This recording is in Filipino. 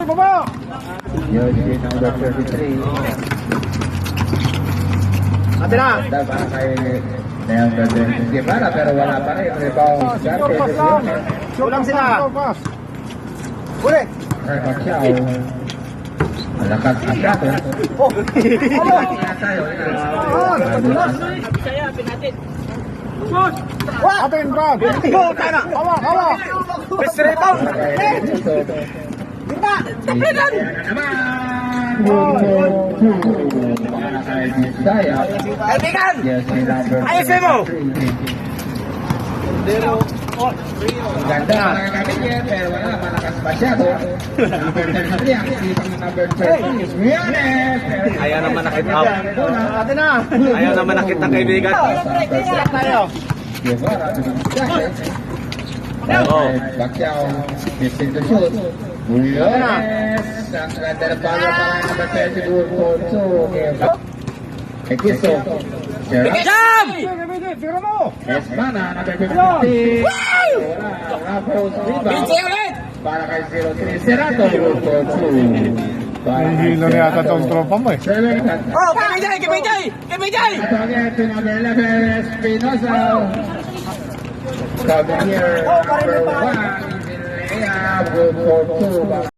baba! Yoshi number 33. Ate na! Para kay Leon Rodriguez Guevara, pero wala pa rin. Rebound. Kulang sila! Uli! Pacquiao. Malakas ang shot. Oh! Atin, Brad! Hawak, hawak! Best rebound! Kita! Tapigan! Kaibigan! Ayusin mo! Ganda ang kaibigan, pero wala, malakas masyado. Number 33, ang isipang number 13 is Mianes. Ayaw naman nakita. Atin na! Ayaw naman nakita kaibigan. Start tayo! Guevara, Pacquiao, missing the shoot. Mianes, ang ganda ng palo para number 32, Ponso. Equiso. Jam! Tira mo! Esmana, number 50. Wala, Raffles rebound. ulit! Para kay 03, Serato. Hihilo na yata itong tropa mo eh. Oh, kibigay! Kibigay! Kibigay! Ito again to number 11, Espinosa. Come here, number 1, Vilea, good for 2.